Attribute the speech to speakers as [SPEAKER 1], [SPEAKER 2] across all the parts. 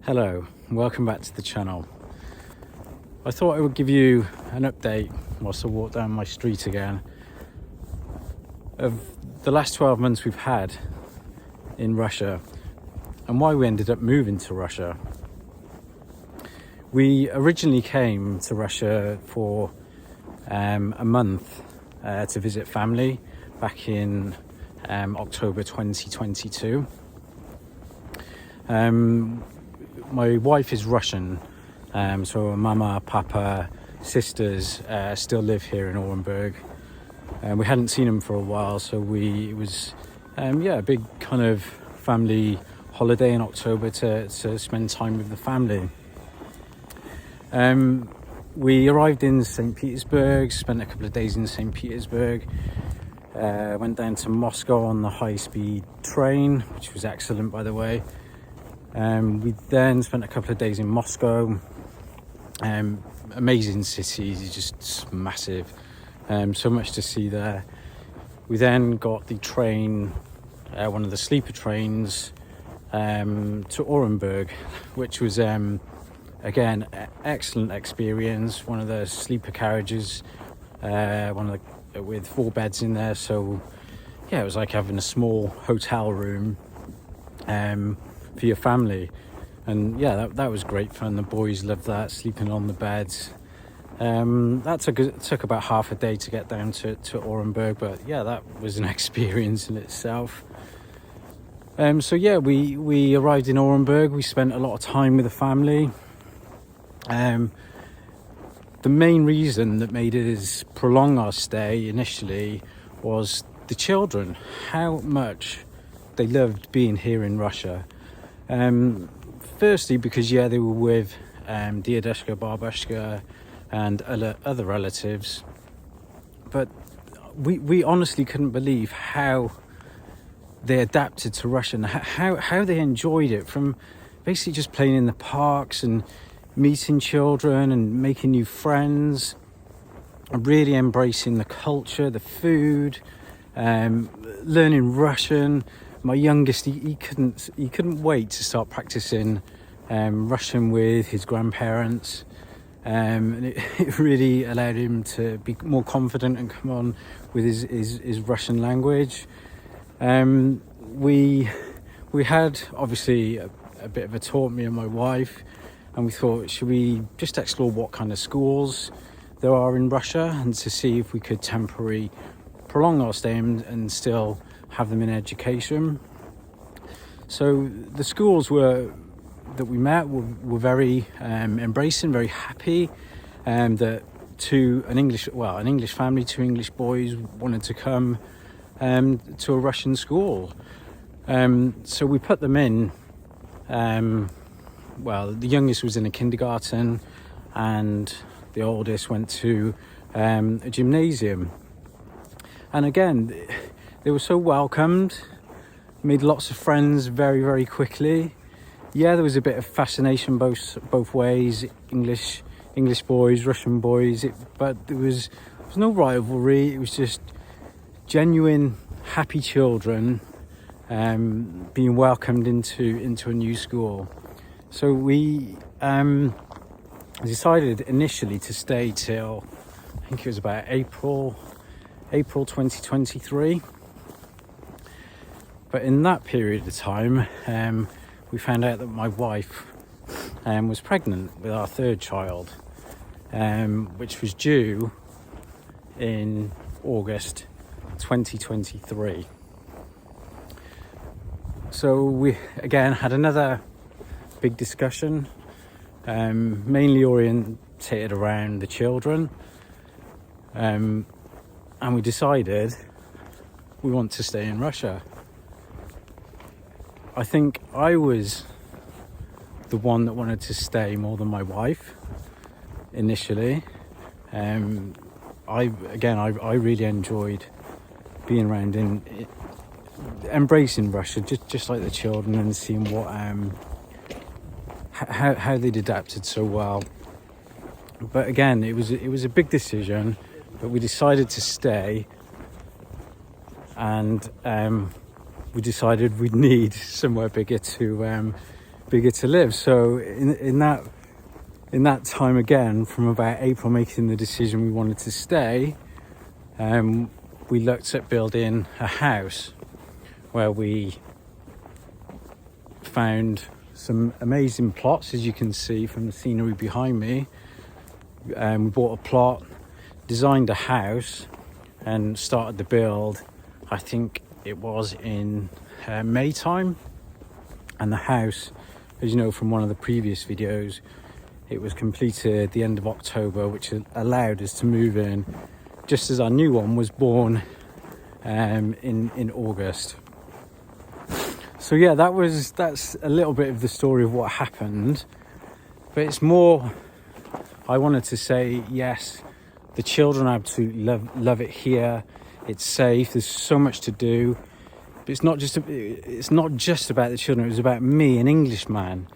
[SPEAKER 1] Hello, welcome back to the channel. I thought I would give you an update whilst I walk down my street again of the last 12 months we've had in Russia and why we ended up moving to Russia. We originally came to Russia for a month to visit family back in October 2022. My wife is Russian, so mama, papa, sisters still live here in Orenburg. We hadn't seen them for a while, so it was a big kind of family holiday in October to spend time with the family. We arrived in St. Petersburg, spent a couple of days in St. Petersburg, went down to Moscow on the high-speed train, which was excellent, by the way. We then spent a couple of days in Moscow. Amazing city, just massive, so much to see there. We then got the train, one of the sleeper trains, to Orenburg, which was again excellent experience. One of the sleeper carriages, with 4 beds in there, so yeah, it was like having a small hotel room for your family, and yeah, that was great fun. The boys loved that, sleeping on the beds. That took about half a day to get down to Orenburg, but yeah, that was an experience in itself. So yeah, we arrived in Orenburg. We spent a lot of time with the family. The main reason that made us prolong our stay initially was the children, how much they loved being here in Russia. Firstly, because they were with Diadushka, Babushka and other relatives, but we honestly couldn't believe how they adapted to Russian, how they enjoyed it, from basically just playing in the parks and meeting children and making new friends, and really embracing the culture, the food, learning Russian. My youngest, he couldn't wait to start practicing Russian with his grandparents, and it really allowed him to be more confident and come on with his Russian language. We had obviously a bit of a talk, me and my wife, and we thought, should we just explore what kind of schools there are in Russia, and to see if we could temporarily prolong our stay and still have them in education. So the schools that we met were very embracing, very happy, and that an English family, 2 English boys wanted to come to a Russian school. So we put them in. The youngest was in a kindergarten, and the oldest went to a gymnasium. And again, they were so welcomed, made lots of friends very, very quickly. Yeah, there was a bit of fascination both ways, English boys, Russian boys, but there was no rivalry. It was just genuine, happy children being welcomed into a new school. So we decided initially to stay till, I think it was about April 2023. But in that period of time, we found out that my wife was pregnant with our 3rd child, which was due in August 2023. So we again had another big discussion, mainly orientated around the children, and we decided we want to stay in Russia. I think I was the one that wanted to stay more than my wife initially. I really enjoyed being around embracing Russia, just like the children, and seeing what how they'd adapted so well. But again, it was a big decision, but we decided to stay, and we decided we'd need somewhere bigger to bigger to live. So in that time again, from about April, making the decision we wanted to stay, we looked at building a house where we found some amazing plots, as you can see from the scenery behind me. We bought a plot, designed a house, and started the build. I think it was in May time, and the house, as you know from one of the previous videos, it was completed at the end of October, which allowed us to move in just as our new one was born in August. So yeah, that's a little bit of the story of what happened, but it's more, I wanted to say, yes, the children absolutely love it here. It's safe. There's so much to do. But it's not just about the children. It was about me, an Englishman,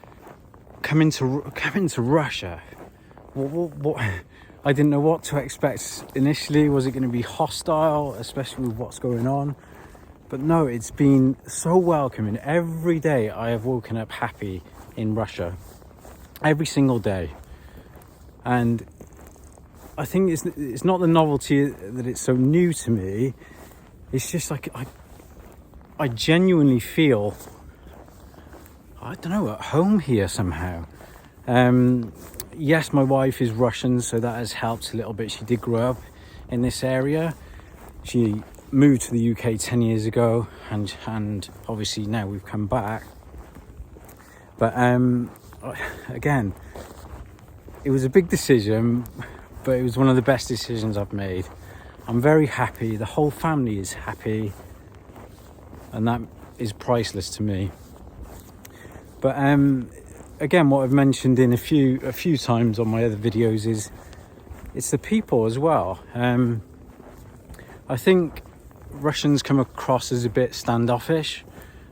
[SPEAKER 1] coming to Russia. What I didn't know what to expect initially. Was it going to be hostile, especially with what's going on? But no, it's been so welcoming. Every day I have woken up happy in Russia. Every single day. And I think it's not the novelty that it's so new to me. It's just like I genuinely feel, I don't know, at home here somehow. Yes, my wife is Russian, so that has helped a little bit. She did grow up in this area. She moved to the UK 10 years ago, and obviously now we've come back. But again, it was a big decision, but it was one of the best decisions I've made. I'm very happy. The whole family is happy, and that is priceless to me. But again, what I've mentioned in a few times on my other videos is it's the people as well. I think Russians come across as a bit standoffish.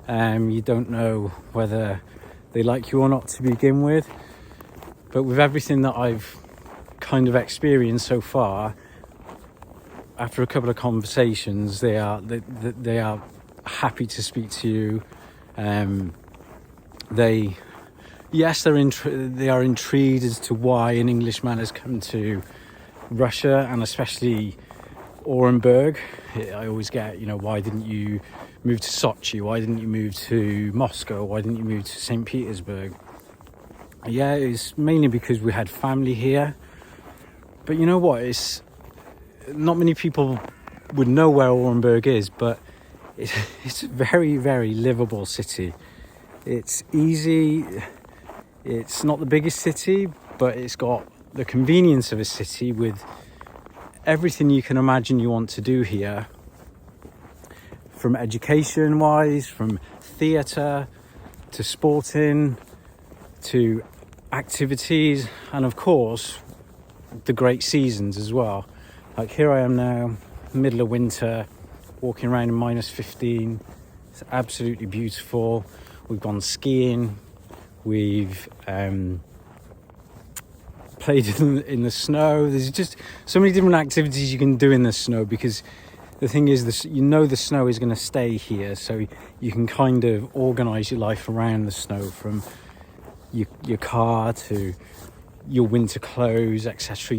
[SPEAKER 1] You don't know whether they like you or not to begin with. But with everything that I've kind of experienced so far, after a couple of conversations, they are happy to speak to you. They are intrigued as to why an Englishman has come to Russia, and especially Orenburg. I always get, why didn't you move to Sochi? Why didn't you move to Moscow? Why didn't you move to St. Petersburg? Yeah, it's mainly because we had family here. But you know what? It's not many people would know where Orenburg is, but it's a very, very livable city. It's easy. It's not the biggest city, but it's got the convenience of a city with everything you can imagine you want to do here, from education wise, from theatre to sporting to activities, and of course the great seasons as well. Like here I am now, middle of winter, walking around in -15. It's absolutely beautiful. We've gone skiing, we've played in the snow. There's just so many different activities you can do in the snow, because the thing is, the snow is going to stay here, so you can kind of organise your life around the snow, from your car to your winter clothes, etc.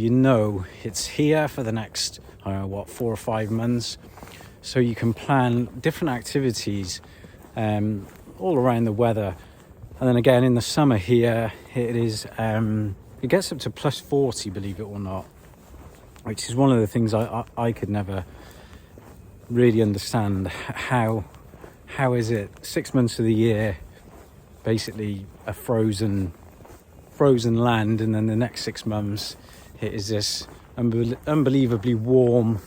[SPEAKER 1] It's here for the next 4 or 5 months, so you can plan different activities all around the weather. And then again, in the summer here, it is it gets up to +40, believe it or not, which is one of the things I could never really understand. How is it 6 months of the year basically a frozen land, and then the next 6 months it is this unbelievably warm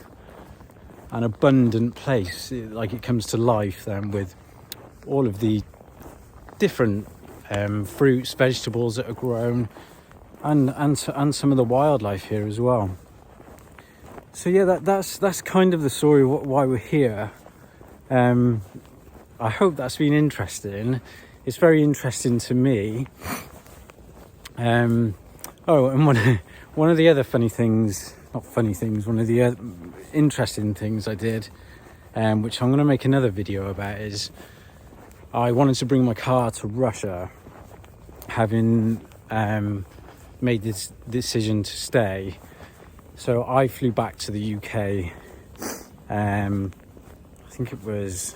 [SPEAKER 1] and abundant place. Like it comes to life then with all of the different fruits, vegetables that are grown, and some of the wildlife here as well. So yeah, that's kind of the story of why we're here. I hope that's been interesting. It's very interesting to me. And one of the other one of the other interesting things I did, which I'm going to make another video about, is I wanted to bring my car to Russia, having made this decision to stay. So I flew back to the UK. I think it was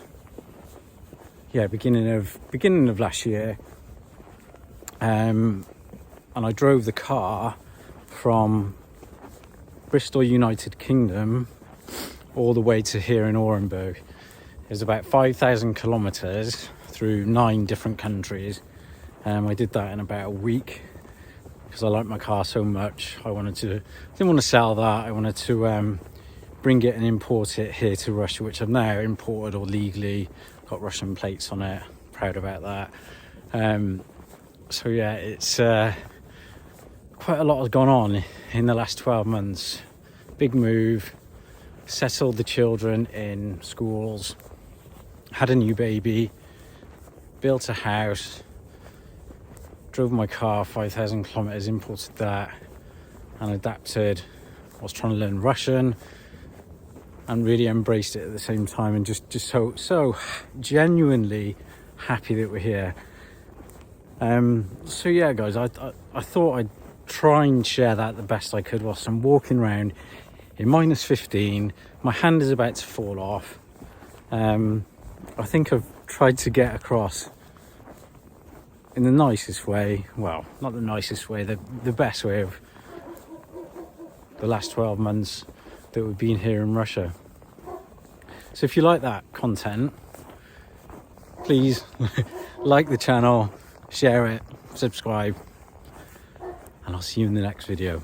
[SPEAKER 1] beginning of last year. And I drove the car from Bristol, United Kingdom, all the way to here in Orenburg. It was about 5,000 kilometers through 9 different countries. I did that in about a week because I liked my car so much. Didn't want to sell that. I wanted to bring it and import it here to Russia, which I've now imported all legally. Got Russian plates on it. Proud about that. So yeah, it's quite a lot has gone on in the last 12 months. Big move, settled the children in schools, had a new baby, built a house, drove my car 5,000 kilometers, imported that and adapted. I was trying to learn Russian and really embraced it at the same time, and just so genuinely happy that we're here. So yeah, guys, I thought I'd try and share that the best I could whilst I'm walking around in minus 15. My hand is about to fall off. I think I've tried to get across in the nicest way, well, not the nicest way, the best way of the last 12 months that we've been here in Russia. So if you like that content, please like the channel, share it, subscribe, and I'll see you in the next video.